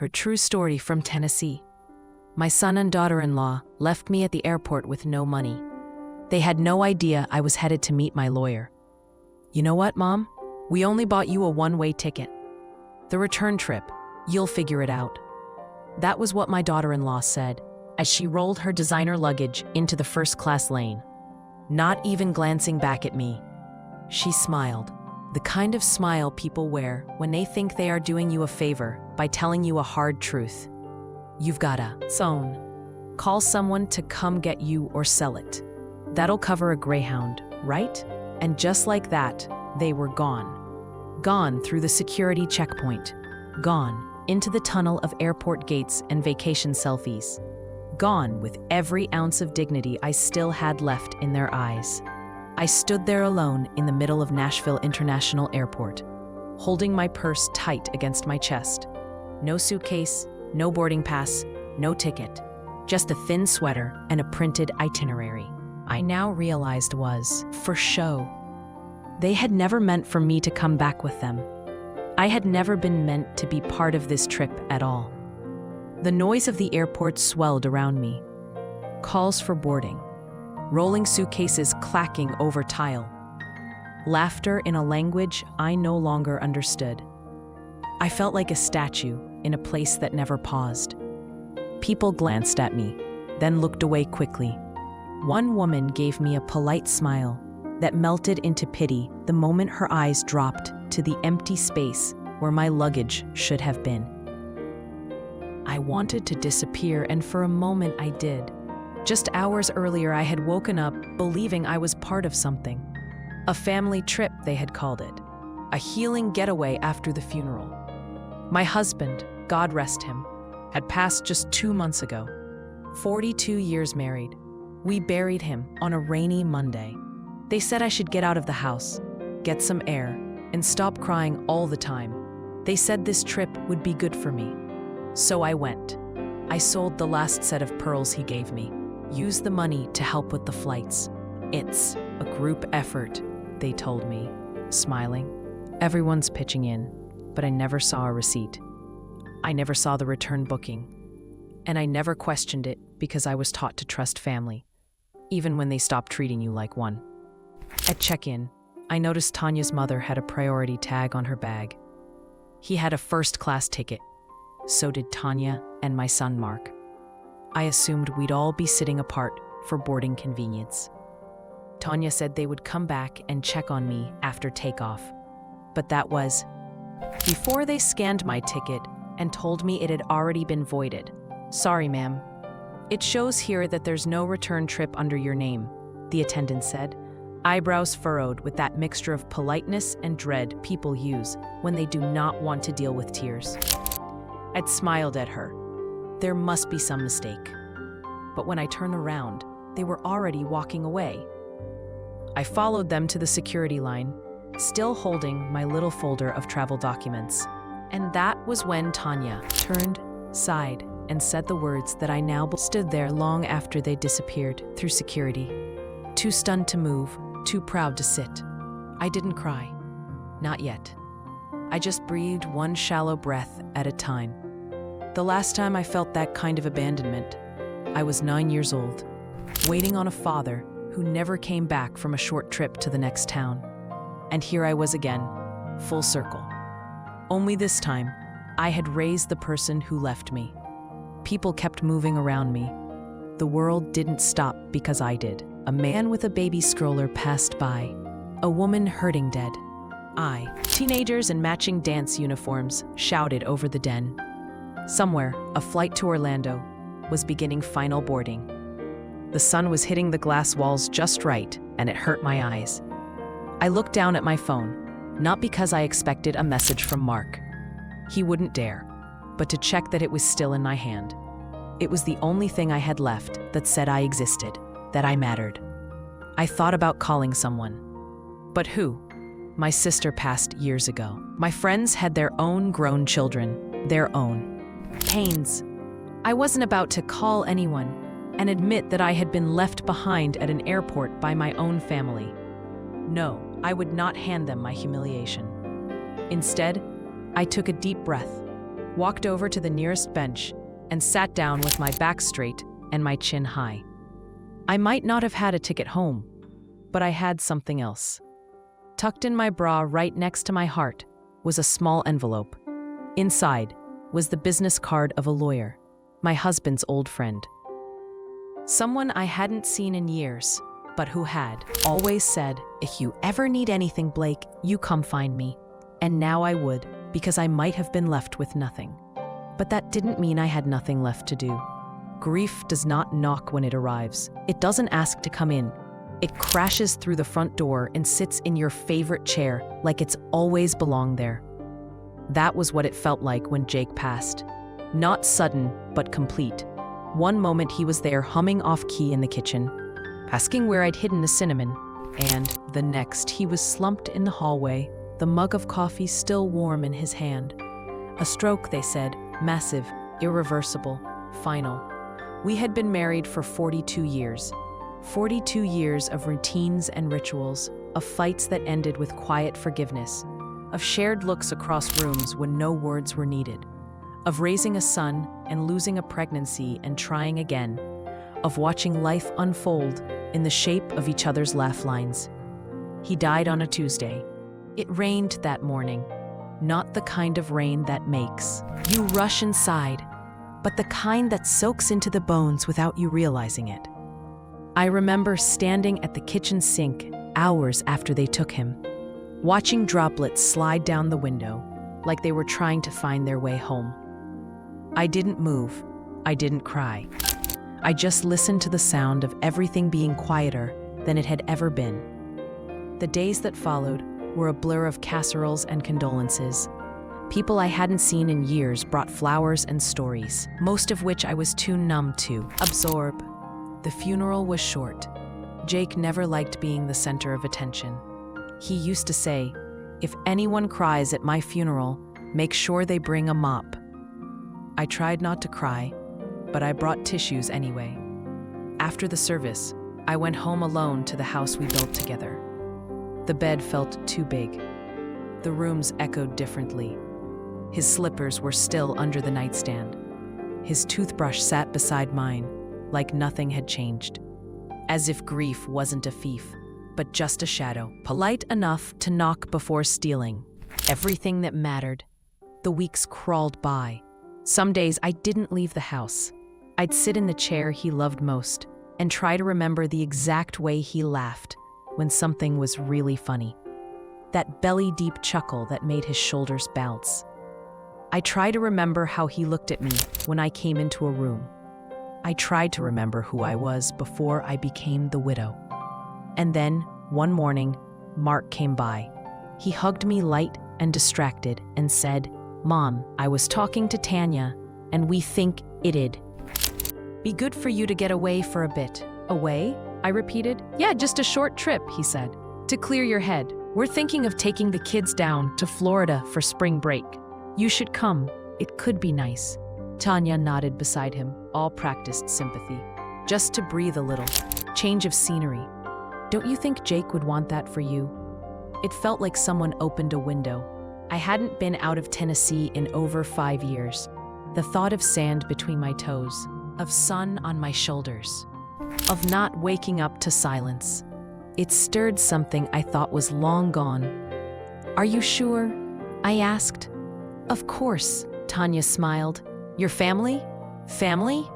her true story from Tennessee. My son and daughter-in-law left me at the airport with no money. They had no idea I was headed to meet my lawyer. You know what, Mom? We only bought you a one-way ticket. The return trip, you'll figure it out. That was what my daughter-in-law said as she rolled her designer luggage into the first-class lane. Not even glancing back at me. She smiled, the kind of smile people wear when they think they are doing you a favor by telling you a hard truth. You've gotta call someone to come get you or sell it. That'll cover a Greyhound, right? And just like that, they were gone. Gone through the security checkpoint. Gone into the tunnel of airport gates and vacation selfies. Gone with every ounce of dignity I still had left in their eyes. I stood there alone in the middle of Nashville International Airport, holding my purse tight against my chest. No suitcase, no boarding pass, no ticket, just a thin sweater and a printed itinerary. I now realized was for show. They had never meant for me to come back with them. I had never been meant to be part of this trip at all. The noise of the airport swelled around me. Calls for boarding. Rolling suitcases clacking over tile. Laughter in a language I no longer understood. I felt like a statue in a place that never paused. People glanced at me, then looked away quickly. One woman gave me a polite smile that melted into pity the moment her eyes dropped to the empty space where my luggage should have been. I wanted to disappear, and for a moment I did. Just hours earlier, I had woken up believing I was part of something. A family trip, they had called it. A healing getaway after the funeral. My husband, God rest him, had passed just 2 months ago. 42 years married. We buried him on a rainy Monday. They said I should get out of the house, get some air, and stop crying all the time. They said this trip would be good for me. So I went. I sold the last set of pearls he gave me. Used the money to help with the flights. It's a group effort, they told me, smiling. Everyone's pitching in, but I never saw a receipt. I never saw the return booking. And I never questioned it because I was taught to trust family, even when they stopped treating you like one. At check-in, I noticed Tanya's mother had a priority tag on her bag. He had a first-class ticket. So did Tanya and my son Mark. I assumed we'd all be sitting apart for boarding convenience. Tanya said they would come back and check on me after takeoff. But that was before they scanned my ticket and told me it had already been voided. Sorry, ma'am. It shows here that there's no return trip under your name, the attendant said, eyebrows furrowed with that mixture of politeness and dread people use when they do not want to deal with tears. I'd smiled at her. There must be some mistake. But when I turned around, they were already walking away. I followed them to the security line, still holding my little folder of travel documents. And that was when Tanya turned, sighed, and said the words that I now stood there long after they disappeared through security. Too stunned to move, too proud to sit. I didn't cry. Not yet. I just breathed one shallow breath at a time. The last time I felt that kind of abandonment, I was 9 years old, waiting on a father who never came back from a short trip to the next town. And here I was again, full circle. Only this time, I had raised the person who left me. People kept moving around me. The world didn't stop because I did. A man with a baby stroller passed by. A woman hurting dead. Teenagers in matching dance uniforms shouted over the den. Somewhere, a flight to Orlando was beginning final boarding. The sun was hitting the glass walls just right, and it hurt my eyes. I looked down at my phone, not because I expected a message from Mark. He wouldn't dare, but to check that it was still in my hand. It was the only thing I had left that said I existed, that I mattered. I thought about calling someone. But who? My sister passed years ago. My friends had their own grown children, their own pains. I wasn't about to call anyone and admit that I had been left behind at an airport by my own family. No, I would not hand them my humiliation. Instead, I took a deep breath, walked over to the nearest bench, and sat down with my back straight and my chin high. I might not have had a ticket home, but I had something else. Tucked in my bra right next to my heart was a small envelope. Inside was the business card of a lawyer, my husband's old friend. Someone I hadn't seen in years, but who had always said, "If you ever need anything, Blake, you come find me." And now I would, because I might have been left with nothing. But that didn't mean I had nothing left to do. Grief does not knock when it arrives. It doesn't ask to come in. It crashes through the front door and sits in your favorite chair like it's always belonged there. That was what it felt like when Jake passed. Not sudden, but complete. One moment he was there humming off-key in the kitchen, asking where I'd hidden the cinnamon, and the next he was slumped in the hallway, the mug of coffee still warm in his hand. A stroke, they said, massive, irreversible, final. We had been married for 42 years. 42 years of routines and rituals, of fights that ended with quiet forgiveness, of shared looks across rooms when no words were needed, of raising a son and losing a pregnancy and trying again, of watching life unfold in the shape of each other's laugh lines. He died on a Tuesday. It rained that morning, not the kind of rain that makes you rush inside, but the kind that soaks into the bones without you realizing it. I remember standing at the kitchen sink hours after they took him, watching droplets slide down the window like they were trying to find their way home. I didn't move. I didn't cry. I just listened to the sound of everything being quieter than it had ever been. The days that followed were a blur of casseroles and condolences. People I hadn't seen in years brought flowers and stories, most of which I was too numb to absorb. The funeral was short. Jake never liked being the center of attention. He used to say, "If anyone cries at my funeral, make sure they bring a mop." I tried not to cry, but I brought tissues anyway. After the service, I went home alone to the house we built together. The bed felt too big. The rooms echoed differently. His slippers were still under the nightstand. His toothbrush sat beside mine, like nothing had changed. As if grief wasn't a thief, but just a shadow, polite enough to knock before stealing. Everything that mattered. The weeks crawled by. Some days I didn't leave the house. I'd sit in the chair he loved most and try to remember the exact way he laughed when something was really funny. That belly-deep chuckle that made his shoulders bounce. I try to remember how he looked at me when I came into a room. I tried to remember who I was before I became the widow. And then, one morning, Mark came by. He hugged me light and distracted and said, "Mom, I was talking to Tanya, and we think it'd be good for you to get away for a bit." "Away?" I repeated. "Yeah, just a short trip," he said. "To clear your head. We're thinking of taking the kids down to Florida for spring break. You should come. It could be nice." Tanya nodded beside him, all practiced sympathy. Just to breathe a little. Change of scenery. "Don't you think Jake would want that for you?" It felt like someone opened a window. I hadn't been out of Tennessee in over 5 years. The thought of sand between my toes, of sun on my shoulders, of not waking up to silence. It stirred something I thought was long gone. "Are you sure?" I asked. "Of course," Tanya smiled. "Your family? Family?"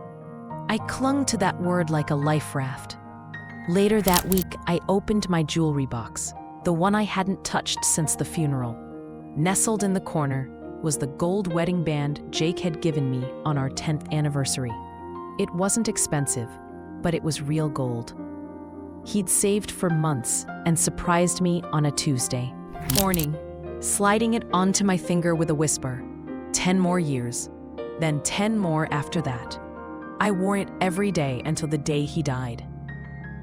I clung to that word like a life raft. Later that week, I opened my jewelry box, the one I hadn't touched since the funeral. Nestled in the corner was the gold wedding band Jake had given me on our 10th anniversary. It wasn't expensive, but it was real gold. He'd saved for months and surprised me on a Tuesday morning, sliding it onto my finger with a whisper. 10 more years, then 10 more after that. I wore it every day until the day he died.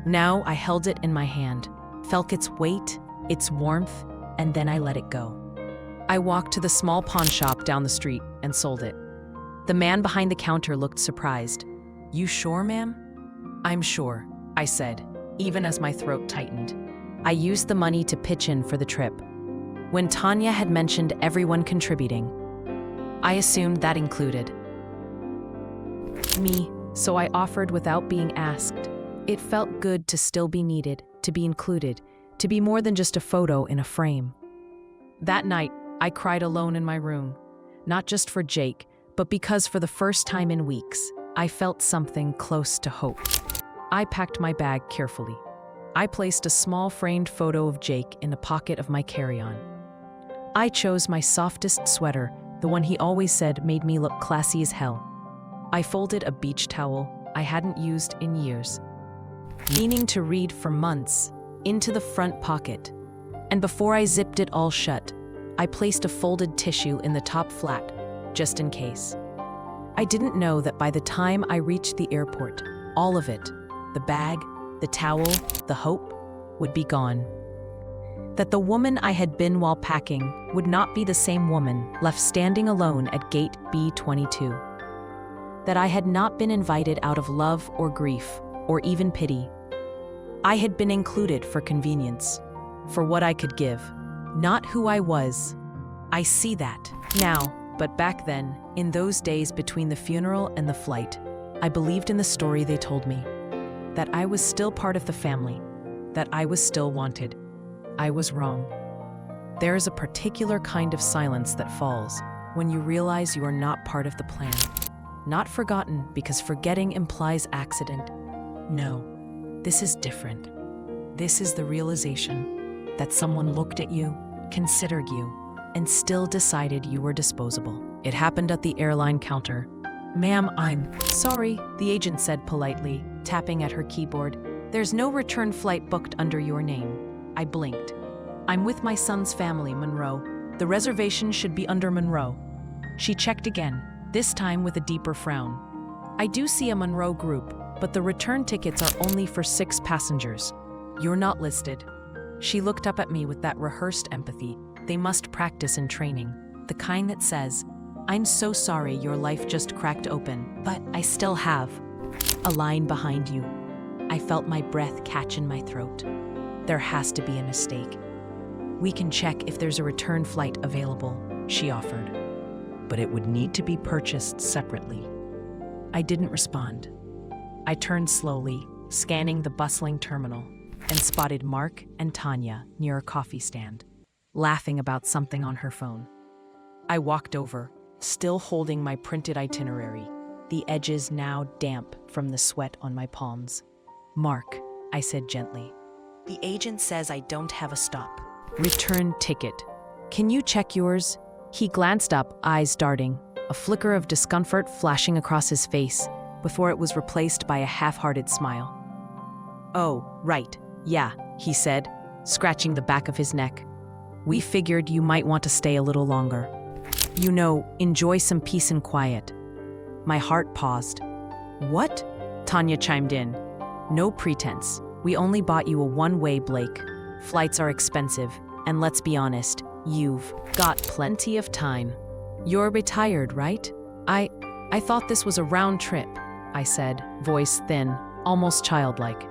Now I held it in my hand, felt its weight, its warmth, and then I let it go. I walked to the small pawn shop down the street and sold it. The man behind the counter looked surprised. "You sure, ma'am?" "I'm sure," I said, even as my throat tightened. I used the money to pitch in for the trip. When Tanya had mentioned everyone contributing, I assumed that included me, so I offered without being asked. It felt good to still be needed, to be included, to be more than just a photo in a frame. That night, I cried alone in my room, not just for Jake, but because for the first time in weeks, I felt something close to hope. I packed my bag carefully. I placed a small framed photo of Jake in the pocket of my carry-on. I chose my softest sweater, the one he always said made me look classy as hell. I folded a beach towel I hadn't used in years, meaning to read for months, into the front pocket. And before I zipped it all shut, I placed a folded tissue in the top flat, just in case. I didn't know that by the time I reached the airport, all of it, the bag, the towel, the hope, would be gone. That the woman I had been while packing would not be the same woman left standing alone at gate B22. That I had not been invited out of love or grief, or even pity. I had been included for convenience, for what I could give, not who I was. I see that now, but back then, in those days between the funeral and the flight, I believed in the story they told me. That I was still part of the family, that I was still wanted. I was wrong. There is a particular kind of silence that falls when you realize you are not part of the plan. Not forgotten because forgetting implies accident. No, this is different. This is the realization that someone looked at you, considered you, and still decided you were disposable. It happened at the airline counter. "Ma'am, I'm sorry," the agent said politely, tapping at her keyboard. "There's no return flight booked under your name." I blinked. "I'm with my son's family, Monroe. The reservation should be under Monroe." She checked again, this time with a deeper frown. "I do see a Monroe group, but the return tickets are only for 6 passengers. You're not listed." She looked up at me with that rehearsed empathy they must practice in training, the kind that says, "I'm so sorry your life just cracked open, but I still have a line behind you." I felt my breath catch in my throat. There has to be a mistake. "We can check if there's a return flight available," she offered. "But it would need to be purchased separately." I didn't respond. I turned slowly, scanning the bustling terminal, and spotted Mark and Tanya near a coffee stand, laughing about something on her phone. I walked over, still holding my printed itinerary, the edges now damp from the sweat on my palms. "Mark," I said gently, "the agent says I don't have a stop return ticket. Can you check yours?" He glanced up, eyes darting, a flicker of discomfort flashing across his face before it was replaced by a half-hearted smile. "Oh, right, yeah," he said, scratching the back of his neck. "We figured you might want to stay a little longer. You know, enjoy some peace and quiet." My heart paused. "What?" Tanya chimed in. "No pretense. We only bought you a one-way, Blake. Flights are expensive, and let's be honest, you've got plenty of time. You're retired, right?" I thought this was a round trip," I said, voice thin, almost childlike.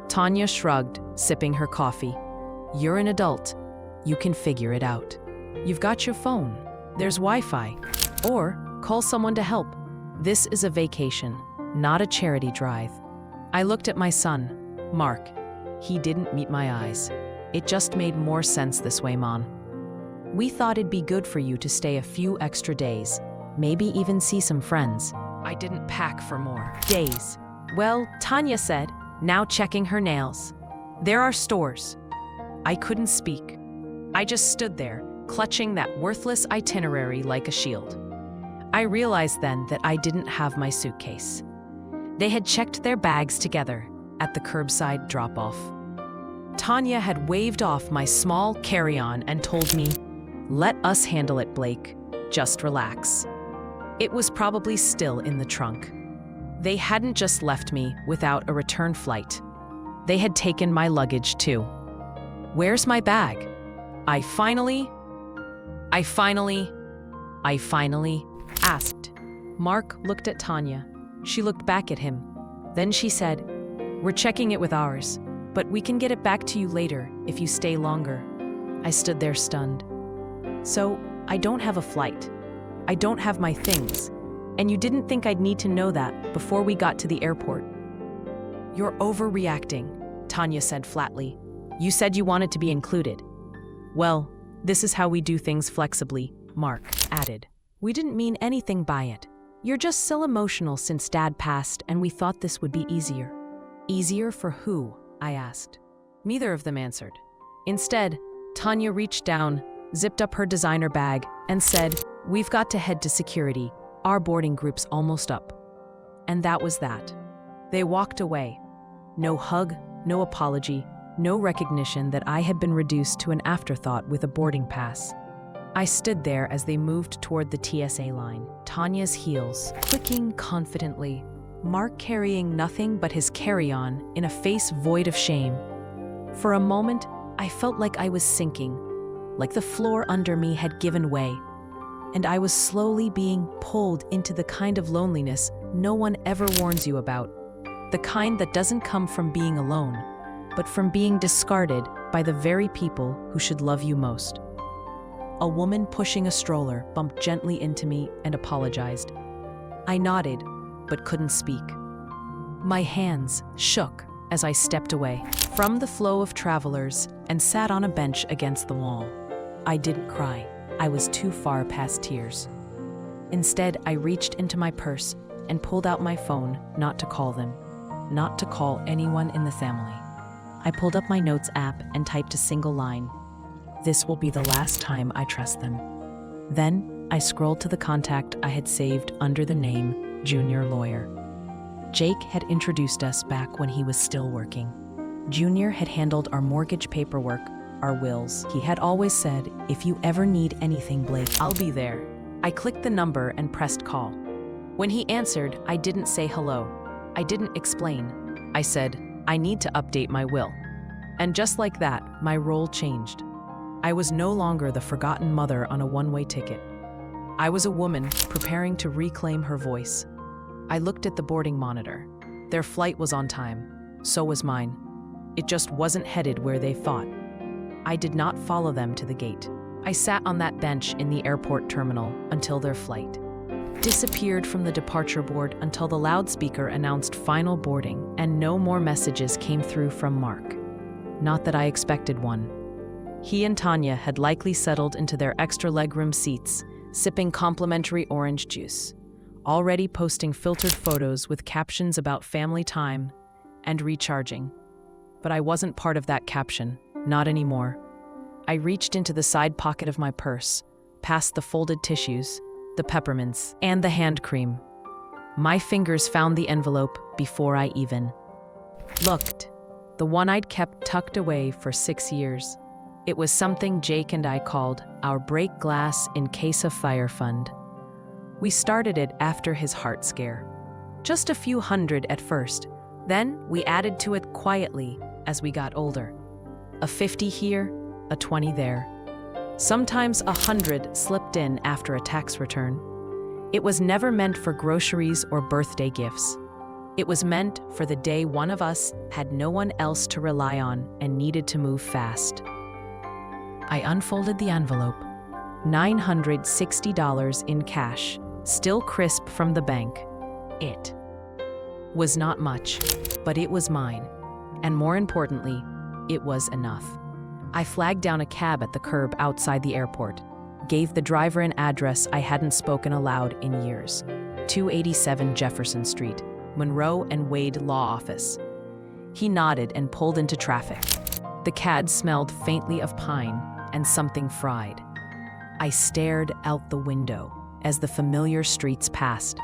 Tanya shrugged, sipping her coffee. "You're an adult. You can figure it out. You've got your phone. There's Wi-Fi. Or call someone to help. This is a vacation, not a charity drive." I looked at my son, Mark. He didn't meet my eyes. "It just made more sense this way, Mom. We thought it'd be good for you to stay a few extra days, maybe even see some friends." I didn't pack for more days. "Well," Tanya said, now checking her nails, "there are stores." I couldn't speak. I just stood there, clutching that worthless itinerary like a shield. I realized then that I didn't have my suitcase. They had checked their bags together at the curbside drop-off. Tanya had waved off my small carry-on and told me, "Let us handle it, Blake. Just relax." It was probably still in the trunk. They hadn't just left me without a return flight. They had taken my luggage too. "Where's my bag?" I finally asked. Mark looked at Tanya. She looked back at him. Then she said, "We're checking it with ours, but we can get it back to you later if you stay longer." I stood there stunned. "So, I don't have a flight. I don't have my things. And you didn't think I'd need to know that before we got to the airport. You're overreacting, Tanya said flatly. You said you wanted to be included. Well, this is how we do things flexibly, Mark added. We didn't mean anything by it. You're just so emotional since Dad passed, and we thought this would be easier. Easier for who? I asked. Neither of them answered. Instead, Tanya reached down, zipped up her designer bag, and said, We've got to head to security. Our boarding group's almost up. And that was that. They walked away. No hug, no apology, no recognition that I had been reduced to an afterthought with a boarding pass. I stood there as they moved toward the TSA line, Tanya's heels clicking confidently, Mark carrying nothing but his carry-on in a face void of shame. For a moment, I felt like I was sinking, like the floor under me had given way, and I was slowly being pulled into the kind of loneliness no one ever warns you about, the kind that doesn't come from being alone, but from being discarded by the very people who should love you most. A woman pushing a stroller bumped gently into me and apologized. I nodded, but couldn't speak. My hands shook as I stepped away from the flow of travelers and sat on a bench against the wall. I didn't cry. I was too far past tears. Instead, I reached into my purse and pulled out my phone, not to call them, not to call anyone in the family. I pulled up my notes app and typed a single line. This will be the last time I trust them. Then I scrolled to the contact I had saved under the name Junior Lawyer. Jake had introduced us back when he was still working. Junior had handled our mortgage paperwork, our wills. He had always said, if you ever need anything, Blake, I'll be there. I clicked the number and pressed call. When he answered, I didn't say hello. I didn't explain. I said, I need to update my will. And just like that, my role changed. I was no longer the forgotten mother on a one-way ticket. I was a woman preparing to reclaim her voice. I looked at the boarding monitor. Their flight was on time. So was mine. It just wasn't headed where they thought. I did not follow them to the gate. I sat on that bench in the airport terminal until their flight. Disappeared from the departure board until the loudspeaker announced final boarding, and no more messages came through from Mark. Not that I expected one. He and Tanya had likely settled into their extra legroom seats, sipping complimentary orange juice, already posting filtered photos with captions about family time and recharging. But I wasn't part of that caption, not anymore. I reached into the side pocket of my purse, past the folded tissues, the peppermints, and the hand cream. My fingers found the envelope before I even looked. The one I'd kept tucked away for 6 years. It was something Jake and I called our break glass in case of fire fund. We started it after his heart scare. Just a few hundred at first. Then we added to it quietly as we got older. A 50 here, a 20 there. Sometimes 100 slipped in after a tax return. It was never meant for groceries or birthday gifts. It was meant for the day one of us had no one else to rely on and needed to move fast. I unfolded the envelope. $960 in cash, still crisp from the bank. It was not much, but it was mine. And more importantly, it was enough. I flagged down a cab at the curb outside the airport, gave the driver an address I hadn't spoken aloud in years. 287 Jefferson Street, Monroe and Wade Law Office. He nodded and pulled into traffic. The cab smelled faintly of pine and something fried. I stared out the window as the familiar streets passed.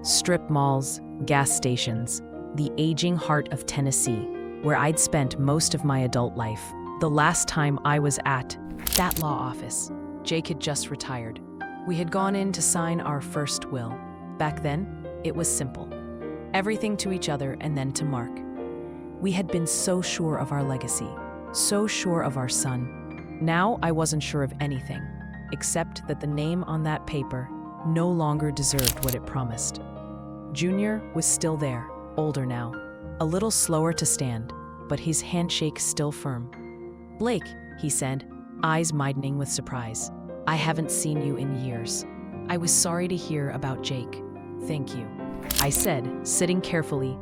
Strip malls, gas stations, the aging heart of Tennessee, where I'd spent most of my adult life. The last time I was at that law office, Jake had just retired. We had gone in to sign our first will. Back then, it was simple. Everything to each other and then to Mark. We had been so sure of our legacy, so sure of our son. Now I wasn't sure of anything, except that the name on that paper no longer deserved what it promised. Junior was still there, older now, a little slower to stand, but his handshake still firm. "Blake," he said, eyes widening with surprise. "I haven't seen you in years." I was sorry to hear about Jake. Thank you, I said, sitting carefully.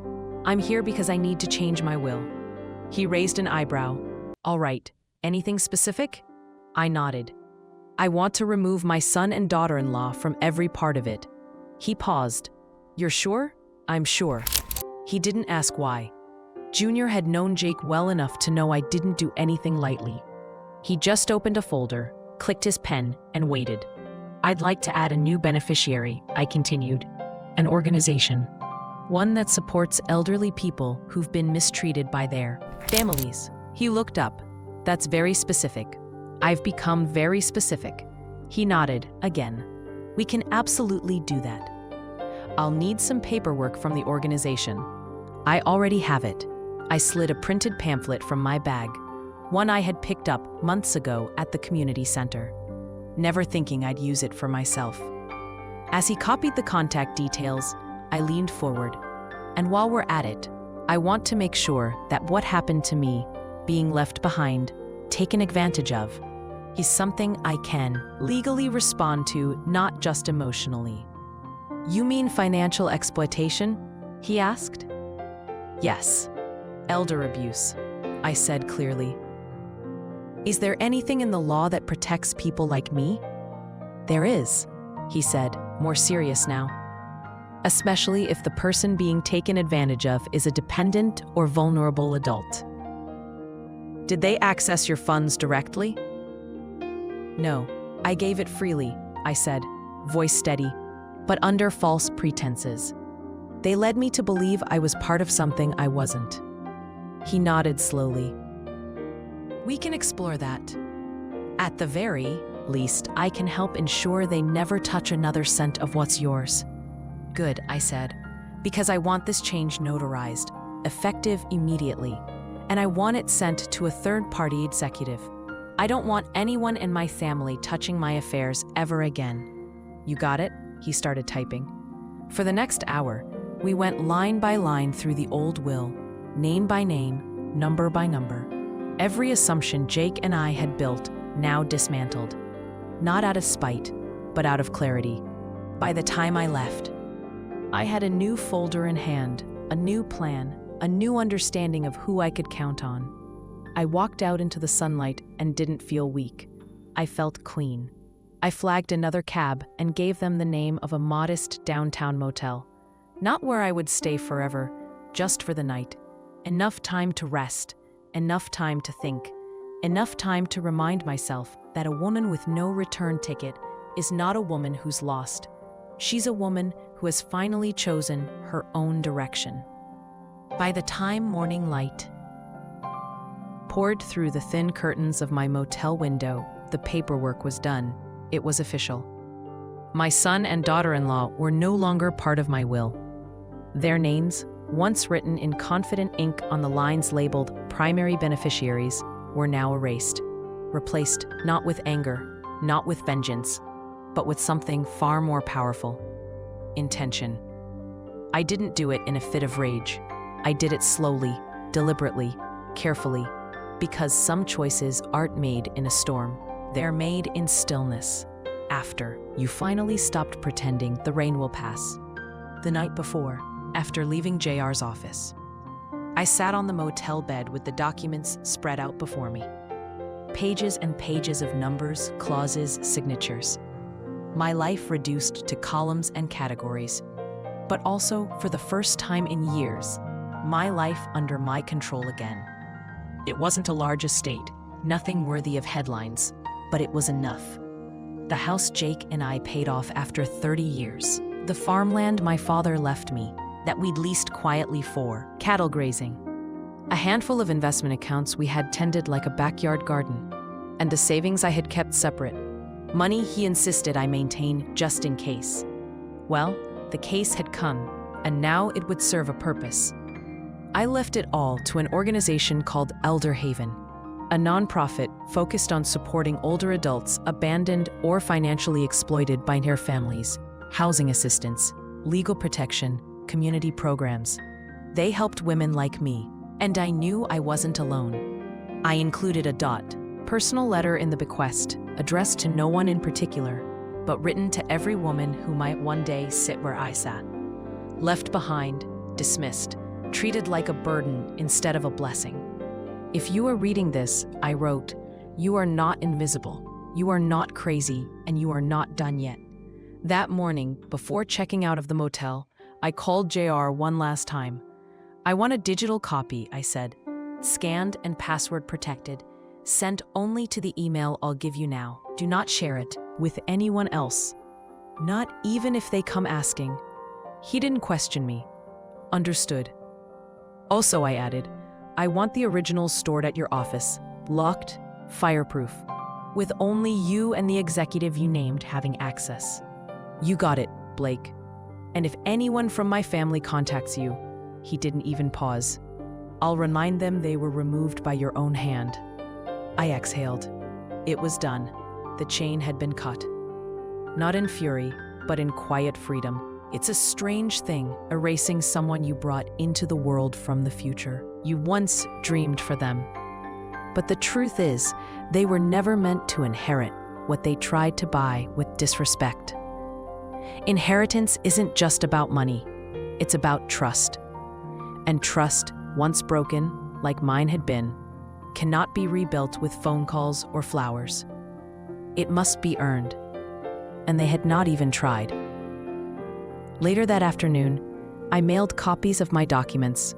I'm here because I need to change my will. He raised an eyebrow. All right, anything specific? I nodded. I want to remove my son and daughter-in-law from every part of it. He paused. You're sure? I'm sure. He didn't ask why. Junior had known Jake well enough to know I didn't do anything lightly. He just opened a folder, clicked his pen, and waited. I'd like to add a new beneficiary, I continued. An organization. One that supports elderly people who've been mistreated by their families. He looked up. That's very specific. I've become very specific. He nodded again. We can absolutely do that. I'll need some paperwork from the organization. I already have it. I slid a printed pamphlet from my bag, one I had picked up months ago at the community center, never thinking I'd use it for myself. As he copied the contact details, I leaned forward. And while we're at it, I want to make sure that what happened to me, being left behind, taken advantage of, is something I can legally respond to, not just emotionally. You mean financial exploitation? He asked. Yes. Elder abuse, I said clearly. Is there anything in the law that protects people like me? There is, he said, more serious now. Especially if the person being taken advantage of is a dependent or vulnerable adult. Did they access your funds directly? No, I gave it freely, I said, voice steady, but under false pretenses. They led me to believe I was part of something I wasn't. He nodded slowly. We can explore that. At the very least, I can help ensure they never touch another cent of what's yours. Good, I said, because I want this change notarized, effective immediately, and I want it sent to a third-party executive. I don't want anyone in my family touching my affairs ever again. You got it? He started typing. For the next hour, we went line by line through the old will, name by name, number by number. Every assumption Jake and I had built, now dismantled. Not out of spite, but out of clarity. By the time I left, I had a new folder in hand, a new plan, a new understanding of who I could count on. I walked out into the sunlight and didn't feel weak. I felt clean. I flagged another cab and gave them the name of a modest downtown motel. Not where I would stay forever, just for the night. Enough time to rest, enough time to think, enough time to remind myself that a woman with no return ticket is not a woman who's lost. She's a woman who has finally chosen her own direction. By the time morning light poured through the thin curtains of my motel window, the paperwork was done. It was official. My son and daughter-in-law were no longer part of my will. Their names, once written in confident ink on the lines labeled primary beneficiaries, were now erased, replaced not with anger, not with vengeance, but with something far more powerful: intention. I didn't do it in a fit of rage. I did it slowly, deliberately, carefully, because some choices aren't made in a storm. They're made in stillness, after you finally stopped pretending the rain will pass. The night before, after leaving JR's office, I sat on the motel bed with the documents spread out before me. Pages and pages of numbers, clauses, signatures. My life reduced to columns and categories, but also, for the first time in years, my life under my control again. It wasn't a large estate, nothing worthy of headlines, but it was enough. The house Jake and I paid off after 30 years. The farmland my father left me, that we'd leased quietly for cattle grazing. A handful of investment accounts we had tended like a backyard garden, and the savings I had kept separate. Money he insisted I maintain just in case. Well, the case had come, and now it would serve a purpose. I left it all to an organization called Elder Haven, a nonprofit focused on supporting older adults abandoned or financially exploited by their families, housing assistance, legal protection, community programs. They helped women like me, and I knew I wasn't alone. I included a personal letter in the bequest, addressed to no one in particular, but written to every woman who might one day sit where I sat. Left behind, dismissed, treated like a burden instead of a blessing. If you are reading this, I wrote, you are not invisible, you are not crazy, and you are not done yet. That morning, before checking out of the motel, I called JR one last time. I want a digital copy, I said, scanned and password protected, sent only to the email I'll give you now. Do not share it with anyone else, not even if they come asking. He didn't question me. Understood. Also, I added, I want the originals stored at your office, locked, fireproof, with only you and the executive you named having access. You got it, Blake. And if anyone from my family contacts you, he didn't even pause. I'll remind them they were removed by your own hand. I exhaled. It was done. The chain had been cut. Not in fury, but in quiet freedom. It's a strange thing, erasing someone you brought into the world from the future. You once dreamed for them. But the truth is, they were never meant to inherit what they tried to buy with disrespect. Inheritance isn't just about money. It's about trust. And trust, once broken, like mine had been, cannot be rebuilt with phone calls or flowers. It must be earned. And they had not even tried. Later that afternoon, I mailed copies of my documents,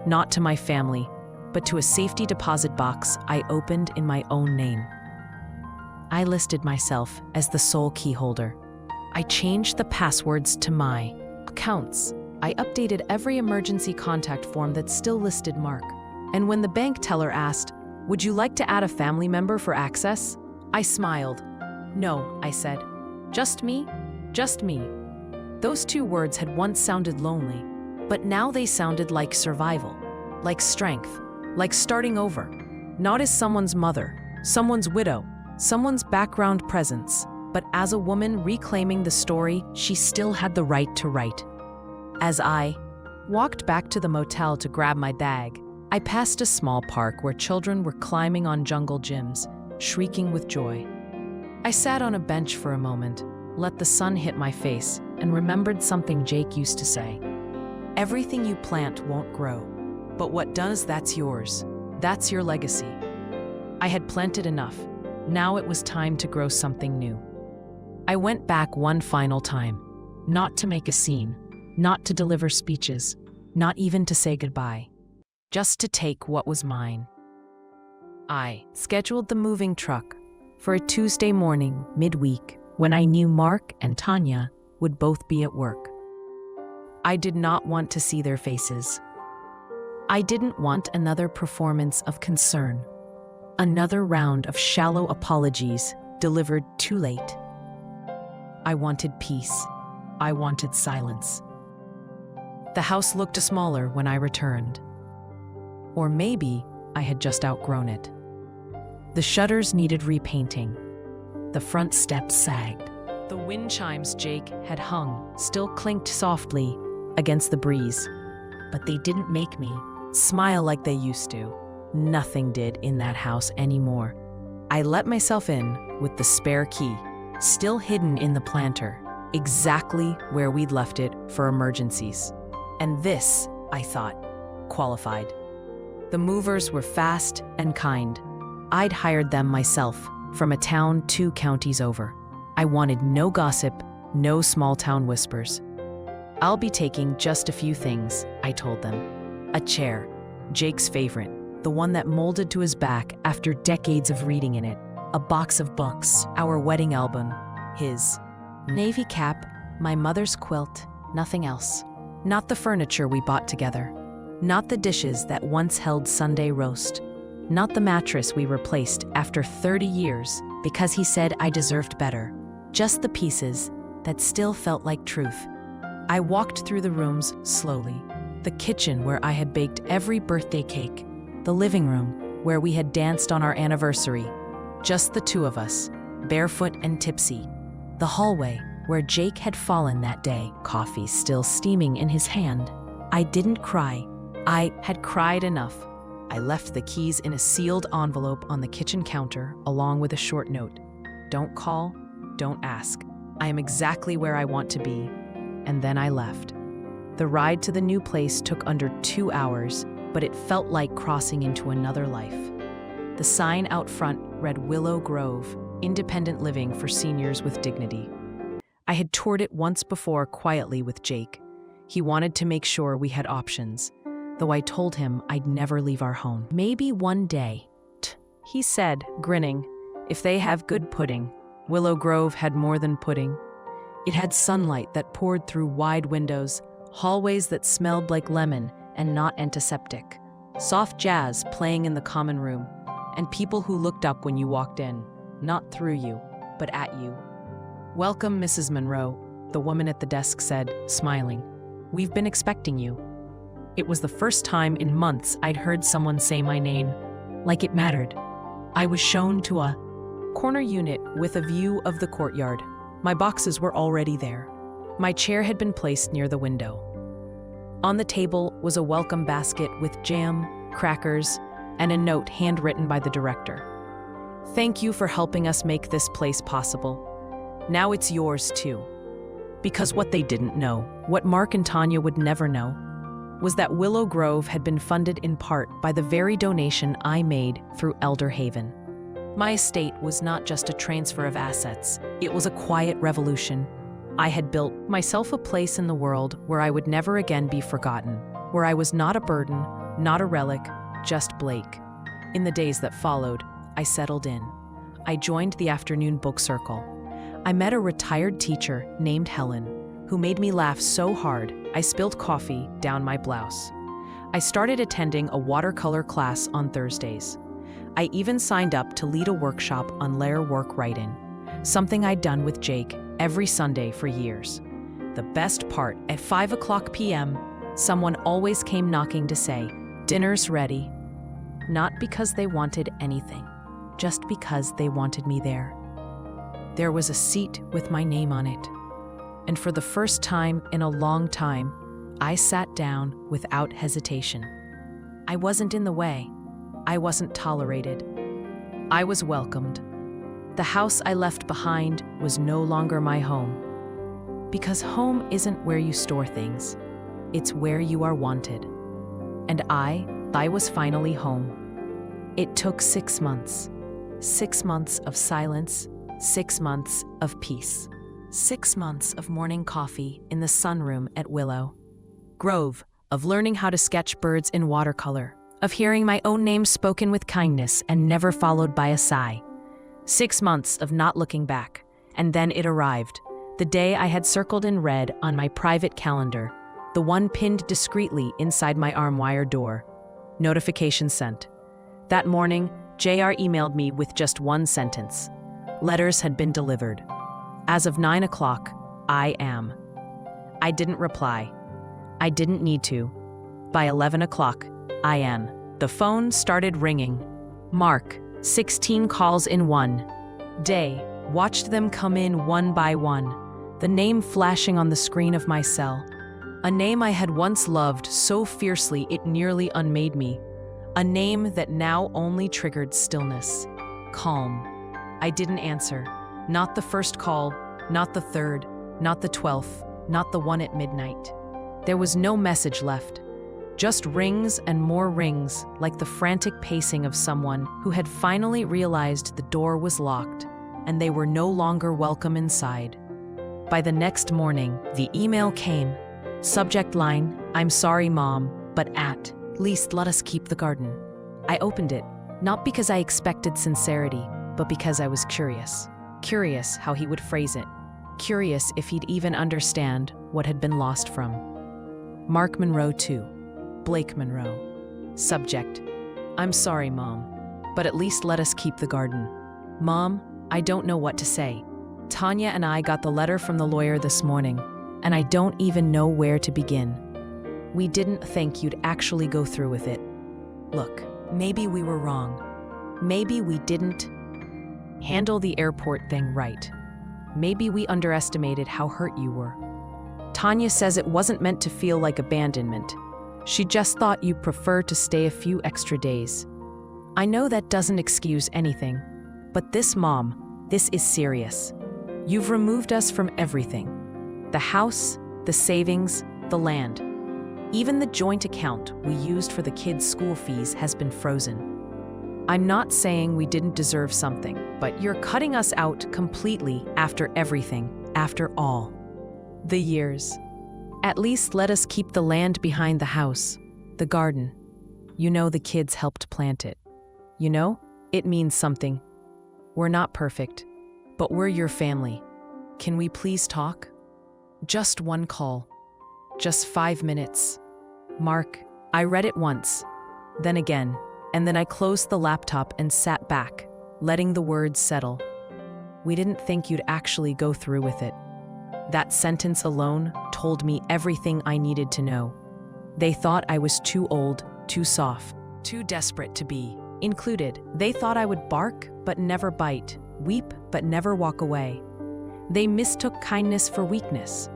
not to my family, but to a safety deposit box I opened in my own name. I listed myself as the sole key holder. I changed the passwords to my accounts. I updated every emergency contact form that still listed Mark. And when the bank teller asked, "Would you like to add a family member for access?" I smiled. "No," I said. "Just me, just me." Those two words had once sounded lonely, but now they sounded like survival, like strength, like starting over. Not as someone's mother, someone's widow, someone's background presence, but as a woman reclaiming the story she still had the right to write. As I walked back to the motel to grab my bag, I passed a small park where children were climbing on jungle gyms, shrieking with joy. I sat on a bench for a moment, let the sun hit my face, and remembered something Jake used to say. Everything you plant won't grow, but what does, that's yours. That's your legacy. I had planted enough. Now it was time to grow something new. I went back one final time, not to make a scene, not to deliver speeches, not even to say goodbye, just to take what was mine. I scheduled the moving truck for a Tuesday morning, midweek, when I knew Mark and Tanya would both be at work. I did not want to see their faces. I didn't want another performance of concern, another round of shallow apologies delivered too late. I wanted peace. I wanted silence. The house looked smaller when I returned. Or maybe I had just outgrown it. The shutters needed repainting. The front steps sagged. The wind chimes Jake had hung still clinked softly against the breeze, but they didn't make me smile like they used to. Nothing did in that house anymore. I let myself in with the spare key, still hidden in the planter, exactly where we'd left it for emergencies. And this, I thought, qualified. The movers were fast and kind. I'd hired them myself from a town 2 counties over. I wanted no gossip, no small-town whispers. I'll be taking just a few things, I told them. A chair, Jake's favorite, the one that molded to his back after decades of reading in it. A box of books, our wedding album, his navy cap, my mother's quilt, nothing else. Not the furniture we bought together. Not the dishes that once held Sunday roast. Not the mattress we replaced after 30 years because he said I deserved better. Just the pieces that still felt like truth. I walked through the rooms slowly. The kitchen where I had baked every birthday cake. The living room where we had danced on our anniversary. Just the two of us, barefoot and tipsy. The hallway where Jake had fallen that day, coffee still steaming in his hand. I didn't cry. I had cried enough. I left the keys in a sealed envelope on the kitchen counter along with a short note. Don't call, don't ask. I am exactly where I want to be. And then I left. The ride to the new place took under 2 hours, but it felt like crossing into another life. The sign out front read Willow Grove, independent living for seniors with dignity. I had toured it once before quietly with Jake. He wanted to make sure we had options, though I told him I'd never leave our home. Maybe one day, he said, grinning, if they have good pudding. Willow Grove had more than pudding. It had sunlight that poured through wide windows, hallways that smelled like lemon and not antiseptic, soft jazz playing in the common room, and people who looked up when you walked in, not through you, but at you. Welcome, Mrs. Monroe, the woman at the desk said, smiling. We've been expecting you. It was the first time in months I'd heard someone say my name, like it mattered. I was shown to a corner unit with a view of the courtyard. My boxes were already there. My chair had been placed near the window. On the table was a welcome basket with jam, crackers, and a note handwritten by the director. Thank you for helping us make this place possible. Now it's yours too. Because what they didn't know, what Mark and Tanya would never know, was that Willow Grove had been funded in part by the very donation I made through Elder Haven. My estate was not just a transfer of assets, it was a quiet revolution. I had built myself a place in the world where I would never again be forgotten, where I was not a burden, not a relic, just Blake. In the days that followed, I settled in. I joined the afternoon book circle. I met a retired teacher named Helen, who made me laugh so hard I spilled coffee down my blouse. I started attending a watercolor class on Thursdays. I even signed up to lead a workshop on layer work writing, something I'd done with Jake every Sunday for years. The best part, at 5:00 p.m., someone always came knocking to say, "Dinner's ready." Not because they wanted anything, just because they wanted me there. There was a seat with my name on it. And for the first time in a long time, I sat down without hesitation. I wasn't in the way. I wasn't tolerated. I was welcomed. The house I left behind was no longer my home. Because home isn't where you store things. It's where you are wanted. And I was finally home. It took 6 months. 6 months of silence, 6 months of peace. 6 months of morning coffee in the sunroom at Willow Grove, of learning how to sketch birds in watercolor, of hearing my own name spoken with kindness and never followed by a sigh. 6 months of not looking back, and then it arrived, the day I had circled in red on my private calendar, the one pinned discreetly inside my arm-wire door. Notification sent. That morning, JR emailed me with just one sentence. Letters had been delivered. As of 9 o'clock, I am. I didn't reply. I didn't need to. By 11 o'clock, I am. The phone started ringing. Mark, 16 calls in one day. Watched them come in one by one. The name flashing on the screen of my cell. A name I had once loved so fiercely it nearly unmade me. A name that now only triggered stillness. Calm. I didn't answer. Not the first call, not the third, not the 12th, not the one at midnight. There was no message left. Just rings and more rings, like the frantic pacing of someone who had finally realized the door was locked and they were no longer welcome inside. By the next morning, the email came. Subject line, "I'm sorry, Mom, but at least let us keep the garden." I opened it, not because I expected sincerity, but because I was curious. Curious how he would phrase it. Curious if he'd even understand what had been lost from. Mark Monroe to Blake Monroe. Subject, "I'm sorry, Mom, but at least let us keep the garden." Mom, I don't know what to say. Tanya and I got the letter from the lawyer this morning, and I don't even know where to begin. We didn't think you'd actually go through with it. Look, maybe we were wrong. Maybe we didn't handle the airport thing right. Maybe we underestimated how hurt you were. Tanya says it wasn't meant to feel like abandonment. She just thought you prefer to stay a few extra days. I know that doesn't excuse anything, but this, Mom, this is serious. You've removed us from everything. The house, the savings, the land. Even the joint account we used for the kids' school fees has been frozen. I'm not saying we didn't deserve something, but you're cutting us out completely after everything, after all. The years. At least let us keep the land behind the house, the garden. You know the kids helped plant it. You know, it means something. We're not perfect, but we're your family. Can we please talk? Just one call. Just 5 minutes. Mark, I read it once, then again, and then I closed the laptop and sat back, letting the words settle. We didn't think you'd actually go through with it. That sentence alone told me everything I needed to know. They thought I was too old, too soft, too desperate to be included. They thought I would bark but never bite, weep but never walk away. They mistook kindness for weakness.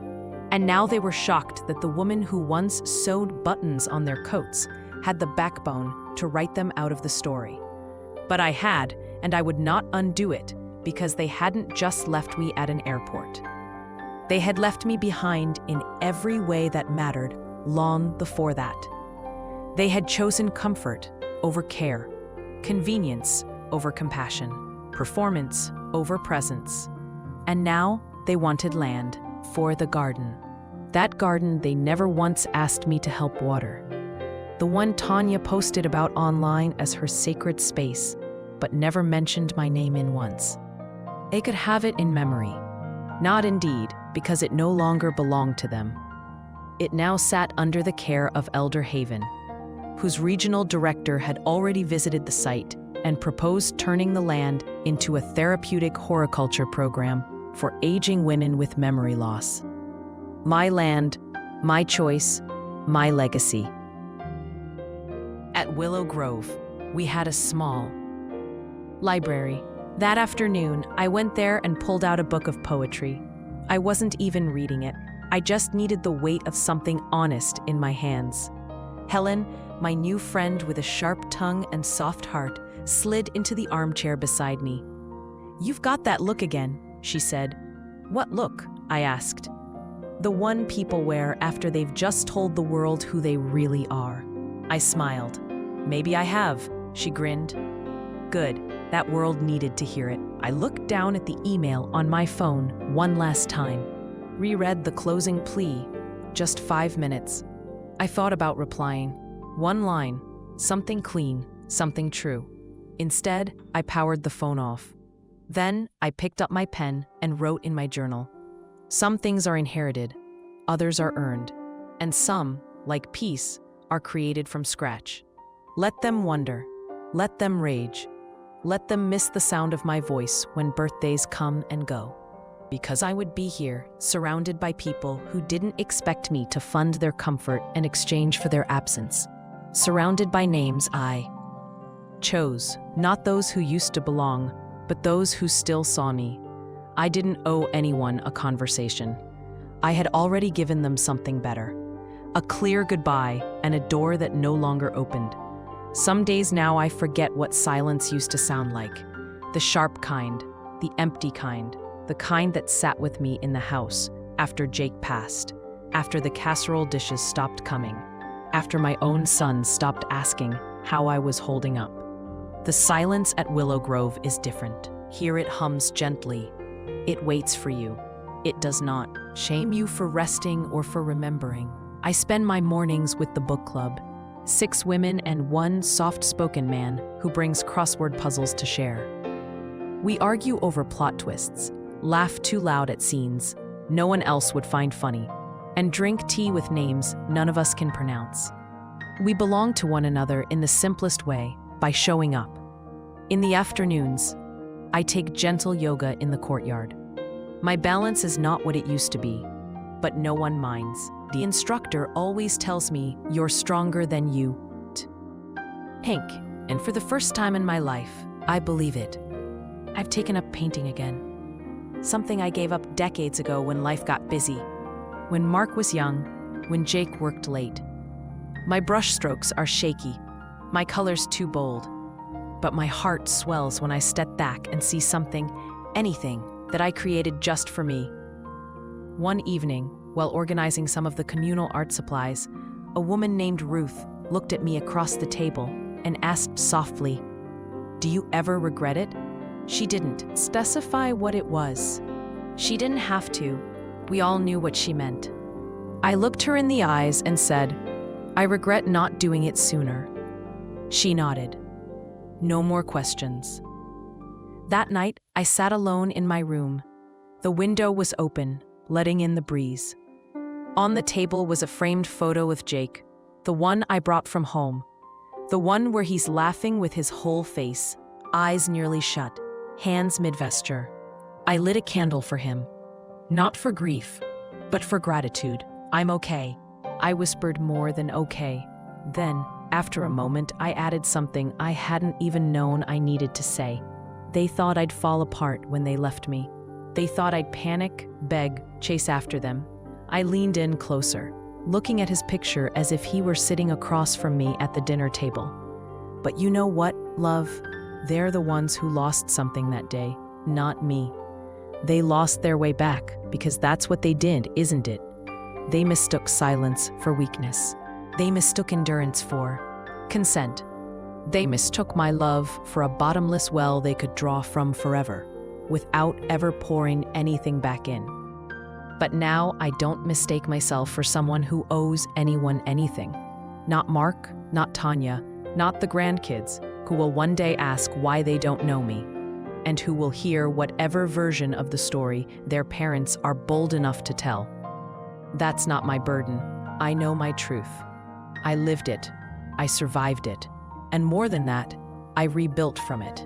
And now they were shocked that the woman who once sewed buttons on their coats had the backbone to write them out of the story. But I had, and I would not undo it, because they hadn't just left me at an airport. They had left me behind in every way that mattered long before that. They had chosen comfort over care, convenience over compassion, performance over presence. And now they wanted land for the garden. That garden they never once asked me to help water. The one Tanya posted about online as her sacred space, but never mentioned my name in once. They could have it in memory, not in deed, because it no longer belonged to them. It now sat under the care of Elder Haven, whose regional director had already visited the site and proposed turning the land into a therapeutic horticulture program for aging women with memory loss. My land, my choice, my legacy. At Willow Grove, we had a small library. That afternoon, I went there and pulled out a book of poetry. I wasn't even reading it. I just needed the weight of something honest in my hands. Helen, my new friend with a sharp tongue and soft heart, slid into the armchair beside me. "You've got that look again," she said. "What look?" I asked. "The one people wear after they've just told the world who they really are." I smiled. "Maybe I have," she grinned. "Good, that world needed to hear it." I looked down at the email on my phone one last time, reread the closing plea, just 5 minutes. I thought about replying. One line, something clean, something true. Instead, I powered the phone off. Then, I picked up my pen and wrote in my journal. Some things are inherited, others are earned, and some, like peace, are created from scratch. Let them wonder, let them rage, let them miss the sound of my voice when birthdays come and go. Because I would be here, surrounded by people who didn't expect me to fund their comfort in exchange for their absence. Surrounded by names I chose, not those who used to belong, but those who still saw me. I didn't owe anyone a conversation. I had already given them something better. A clear goodbye and a door that no longer opened. Some days now I forget what silence used to sound like. The sharp kind, the empty kind, the kind that sat with me in the house after Jake passed, after the casserole dishes stopped coming, after my own son stopped asking how I was holding up. The silence at Willow Grove is different. Here it hums gently. It waits for you. It does not shame you for resting or for remembering. I spend my mornings with the book club, 6 women and 1 soft-spoken man who brings crossword puzzles to share. We argue over plot twists, laugh too loud at scenes no one else would find funny, and drink tea with names none of us can pronounce. We belong to one another in the simplest way, by showing up. In the afternoons, I take gentle yoga in the courtyard. My balance is not what it used to be, but no one minds. The instructor always tells me, "You're stronger than you, Hank." And for the first time in my life, I believe it. I've taken up painting again. Something I gave up decades ago when life got busy. When Mark was young, when Jake worked late. My brush strokes are shaky, my colors too bold. But my heart swells when I step back and see something, anything, that I created just for me. One evening, while organizing some of the communal art supplies, a woman named Ruth looked at me across the table and asked softly, "Do you ever regret it?" She didn't specify what it was. She didn't have to. We all knew what she meant. I looked her in the eyes and said, "I regret not doing it sooner." She nodded. No more questions. That night, I sat alone in my room. The window was open, letting in the breeze. On the table was a framed photo of Jake, the one I brought from home. The one where he's laughing with his whole face, eyes nearly shut, hands mid-vesture. I lit a candle for him. Not for grief, but for gratitude. "I'm okay," I whispered, more than okay. Then, after a moment, I added something I hadn't even known I needed to say. They thought I'd fall apart when they left me. They thought I'd panic, beg, chase after them. I leaned in closer, looking at his picture as if he were sitting across from me at the dinner table. But you know what, love? They're the ones who lost something that day, not me. They lost their way back, because that's what they did, isn't it? They mistook silence for weakness. They mistook endurance for consent. They mistook my love for a bottomless well they could draw from forever, without ever pouring anything back in. But now I don't mistake myself for someone who owes anyone anything. Not Mark, not Tanya, not the grandkids, who will one day ask why they don't know me, and who will hear whatever version of the story their parents are bold enough to tell. That's not my burden. I know my truth. I lived it. I survived it. And more than that, I rebuilt from it.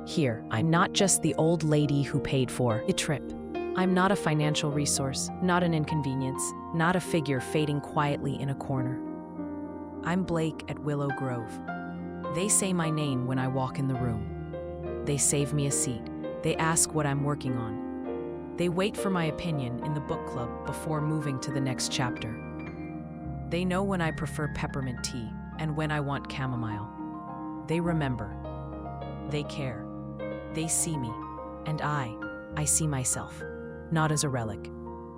Here, I'm not just the old lady who paid for a trip. I'm not a financial resource, not an inconvenience, not a figure fading quietly in a corner. I'm Blake at Willow Grove. They say my name when I walk in the room. They save me a seat. They ask what I'm working on. They wait for my opinion in the book club before moving to the next chapter. They know when I prefer peppermint tea and when I want chamomile. They remember. They care. They see me. And I see myself. Not as a relic.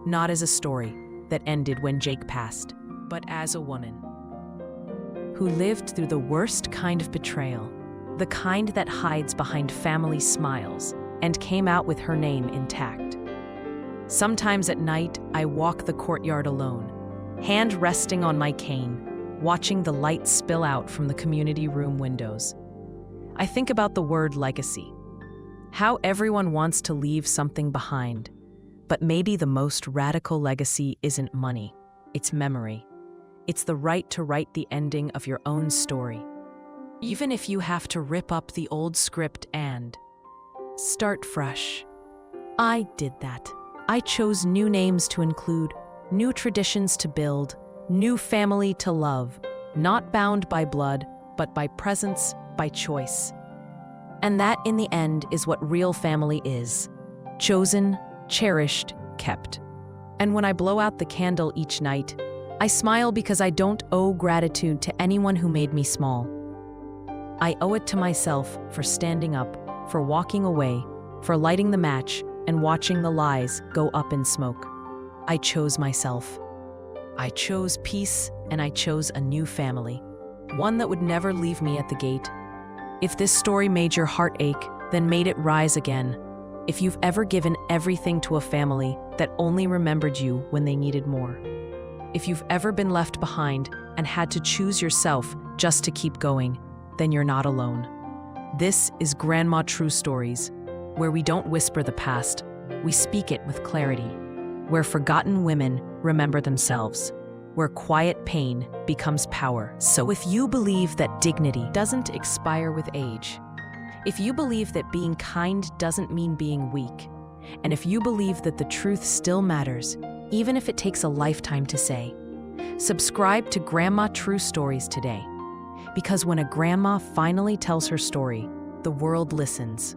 Not as a story that ended when Jake passed, but as a woman who lived through the worst kind of betrayal, the kind that hides behind family smiles, and came out with her name intact. Sometimes at night, I walk the courtyard alone, hand resting on my cane, watching the light spill out from the community room windows. I think about the word legacy, how everyone wants to leave something behind, but maybe the most radical legacy isn't money, it's memory. It's the right to write the ending of your own story, even if you have to rip up the old script and start fresh. I did that. I chose new names to include, new traditions to build, new family to love, not bound by blood, but by presence, by choice. And that, in the end, is what real family is. Chosen, cherished, kept. And when I blow out the candle each night, I smile because I don't owe gratitude to anyone who made me small. I owe it to myself for standing up, for walking away, for lighting the match and watching the lies go up in smoke. I chose myself. I chose peace, and I chose a new family, one that would never leave me at the gate. If this story made your heart ache, then made it rise again. If you've ever given everything to a family that only remembered you when they needed more. If you've ever been left behind and had to choose yourself just to keep going, then you're not alone. This is Grandma True Stories, where we don't whisper the past, we speak it with clarity, where forgotten women remember themselves, where quiet pain becomes power. So if you believe that dignity doesn't expire with age, if you believe that being kind doesn't mean being weak, and if you believe that the truth still matters, even if it takes a lifetime to say, subscribe to Grandma True Stories today. Because when a grandma finally tells her story, the world listens.